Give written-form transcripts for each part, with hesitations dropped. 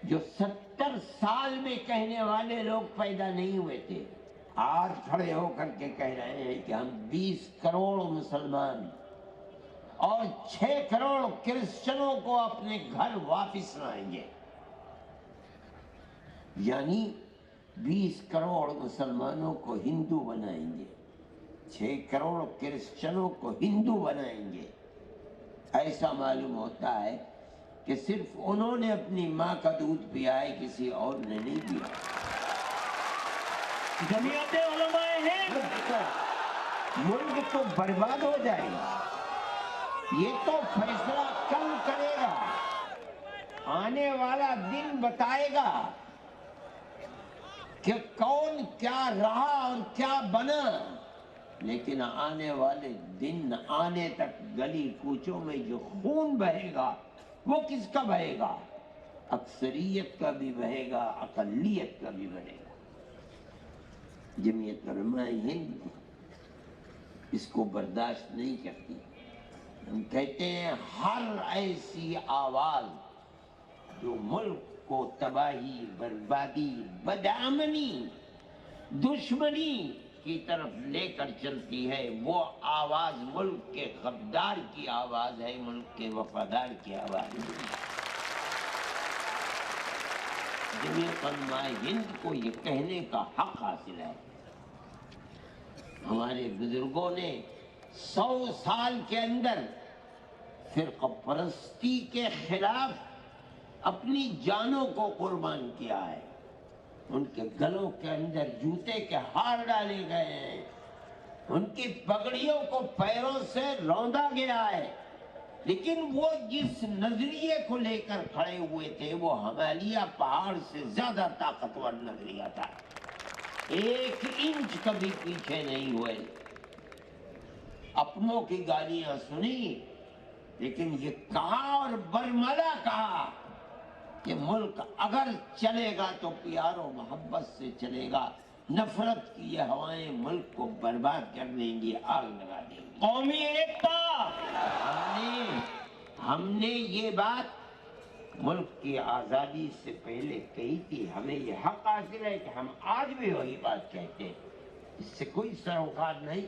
جو 70 سال میں کہنے والے لوگ پیدا نہیں ہوئے تھے، آج کھڑے ہو کر کے کہہ رہے ہیں کہ ہم 20 کروڑ مسلمان اور 6 کروڑ کرسچنوں کو اپنے گھر واپس لائیں گے۔ یعنی 20 کروڑ مسلمانوں کو ہندو بنائیں گے، 6 کروڑ کرسچنوں کو ہندو بنائیں گے۔ ایسا معلوم ہوتا ہے کہ صرف انہوں نے اپنی ماں کا دودھ پیا ہے، کسی اور نے نہیں پیا۔ جمعیت علماء ہند ملک تو برباد ہو جائے گا۔ یہ تو فیصلہ کل کرے گا، آنے والا دن بتائے گا کہ کون کیا رہا اور کیا بنا، لیکن آنے والے دن آنے تک گلی کوچوں میں جو خون بہے گا وہ کس کا بہے گا؟ اکثریت کا بھی بہے گا، اقلیت کا بھی بہے گا۔ جمعیت علماء ہند اس کو برداشت نہیں کرتی۔ ہم کہتے ہیں ہر ایسی آواز جو ملک کو تباہی، بربادی، بدامنی، دشمنی کی طرف لے کر چلتی ہے، وہ آواز ملک کے غدار کی آواز ہے، ملک کے وفادار کی آواز ہے۔ جمعیت علماء ہند کو یہ کہنے کا حق حاصل ہے۔ ہمارے بزرگوں نے 100 سال کے اندر فرقہ پرستی کے خلاف اپنی جانوں کو قربان کیا ہے۔ ان کے گلوں کے اندر جوتے کے ہار ڈالے گئے ہیں، ان کی پگڑیوں کو پیروں سے روندا گیا ہے، لیکن وہ جس نظریے کو لے کر کھڑے ہوئے تھے وہ ہمالیہ پہاڑ سے زیادہ طاقتور نظریہ تھا۔ 1 انچ کبھی پیچھے نہیں ہوئے۔ اپنوں کی گالیاں سنی، لیکن یہ کہا اور برملا کہا کہ ملک اگر چلے گا تو پیار و محبت سے چلے گا، نفرت کی یہ ہوائیں ملک کو برباد کر دیں گی، آگ لگا دیں گی۔ قومی ایکتا، ہم نے یہ بات ملک کی آزادی سے پہلے کہی تھی۔ ہمیں یہ حق حاصل ہے کہ ہم آج بھی وہی بات کہتے ہیں، اس سے کوئی سروکار نہیں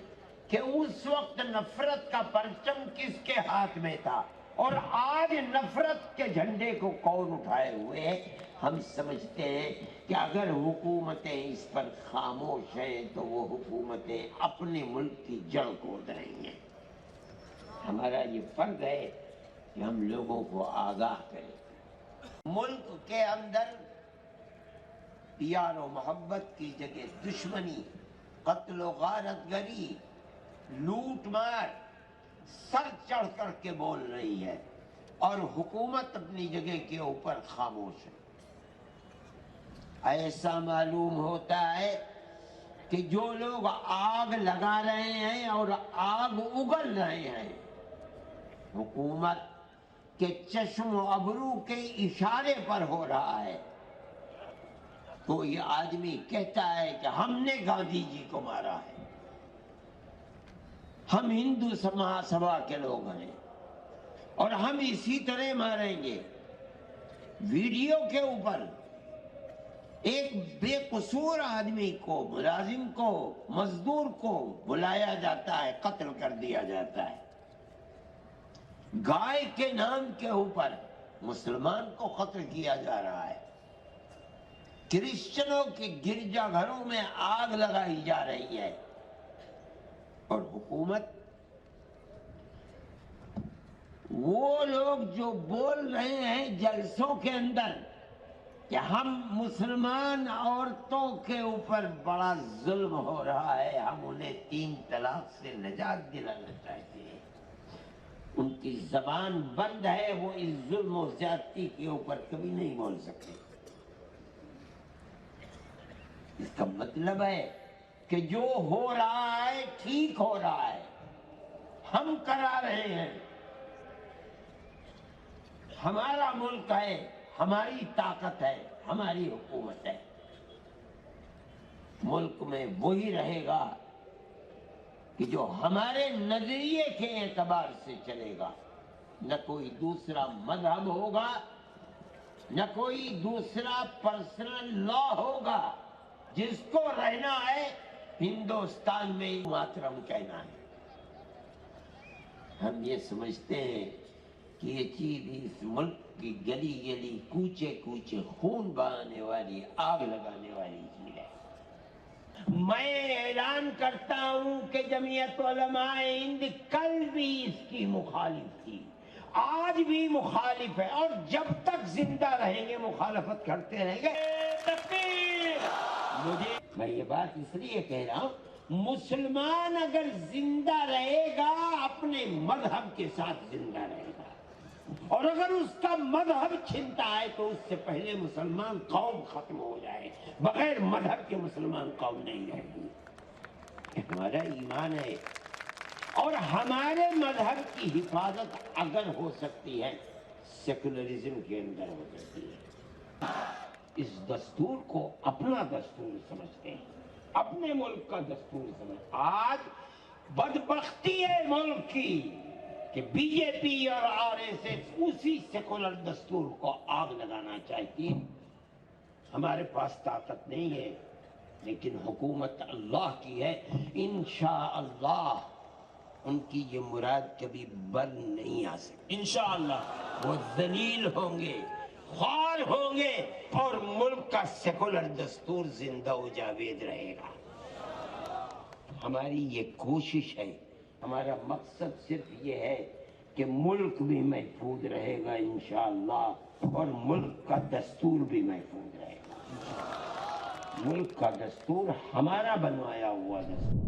کہ اس وقت نفرت کا پرچم کس کے ہاتھ میں تھا اور آج نفرت کے جھنڈے کو کون اٹھائے ہوئے ہے۔ ہم سمجھتے ہیں کہ اگر حکومتیں اس پر خاموش ہیں تو وہ حکومتیں اپنے ملک کی جڑ کھود رہی ہیں۔ ہمارا یہ فرض ہے کہ ہم لوگوں کو آگاہ کریں۔ ملک کے اندر پیار و محبت کی جگہ دشمنی، قتل و غارت گری، لوٹ مار سر چڑھ کر کے بول رہی ہے، اور حکومت اپنی جگہ کے اوپر خاموش ہے۔ ایسا معلوم ہوتا ہے کہ جو لوگ آگ لگا رہے ہیں اور آگ اگل رہے ہیں، حکومت کے چشم و ابرو کے اشارے پر ہو رہا ہے۔ کوئی آدمی کہتا ہے کہ ہم نے گاندھی جی کو مارا ہے، ہم ہندو مہاسبھا کے لوگ ہیں اور ہم اسی طرح ماریں گے۔ ویڈیو کے اوپر ایک بے قصور آدمی کو، ملازم کو، مزدور کو بلایا جاتا ہے، قتل کر دیا جاتا ہے۔ گائے کے نام کے اوپر مسلمان کو قتل کیا جا رہا ہے۔ کرسچنوں کے گرجا گھروں میں آگ لگائی جا رہی ہے، اور حکومت وہ لوگ جو بول رہے ہیں جلسوں کے اندر کہ ہم مسلمان عورتوں کے اوپر بڑا ظلم ہو رہا ہے، ہم انہیں 3 طلاق سے نجات دلانا چاہتے ہیں، ان کی زبان بند ہے، وہ اس ظلم و زیادتی کے اوپر کبھی نہیں بول سکتے۔ اس کا مطلب ہے کہ جو ہو رہا ہے ٹھیک ہو رہا ہے، ہم کرا رہے ہیں، ہمارا ملک ہے، ہماری طاقت ہے، ہماری حکومت ہے۔ ملک میں وہی رہے گا کہ جو ہمارے نظریے کے اعتبار سے چلے گا، نہ کوئی دوسرا مذہب ہوگا، نہ کوئی دوسرا پرسنل لا ہوگا. جس کو رہنا ہے ہندوستان میں ماترم کہنا ہے. ہم یہ سمجھتے ہیں کہ یہ چیز اس ملک کی گلی گلی کوچے کوچے خون بہانے والی آگ لگانے والی چیز ہے. میں اعلان کرتا ہوں کہ جمعیت علماء ہند کل بھی اس کی مخالف تھی، آج بھی مخالف ہے، اور جب تک زندہ رہیں گے مخالفت کرتے رہیں گے. میں یہ بات اس لیے کہہ رہا ہوں، مسلمان اگر زندہ رہے گا اپنے مذہب کے ساتھ زندہ رہے گا، اور اگر اس کا مذہب چھنتا ہے تو اس سے پہلے مسلمان قوم ختم ہو جائے. بغیر مذہب کے مسلمان قوم نہیں رہے گی. ہمارا ایمان ہے، اور ہمارے مذہب کی حفاظت اگر ہو سکتی ہے سیکولرزم کے اندر ہو سکتی ہے. اس دستور کو اپنا دستور سمجھتے ہیں، اپنے ملک کا دستور سمجھتے. آج بدبختی ہے ملک کی کہ بی جے پی اور آر ایس ایس اسی سیکولر دستور کو آگ لگانا چاہتی ہے. ہمارے پاس طاقت نہیں ہے، لیکن حکومت اللہ کی ہے. انشاءاللہ ان کی یہ مراد کبھی بر نہیں آ سکتی. انشاءاللہ وہ ذلیل ہوں گے، خوار ہوں گے، اور ملک کا سیکولر دستور زندہ و جاوید رہے گا. ہماری یہ کوشش ہے، ہمارا مقصد صرف یہ ہے کہ ملک بھی محفوظ رہے گا انشاءاللہ، اور ملک کا دستور بھی محفوظ رہے گا. ملک کا دستور ہمارا بنوایا ہوا دستور.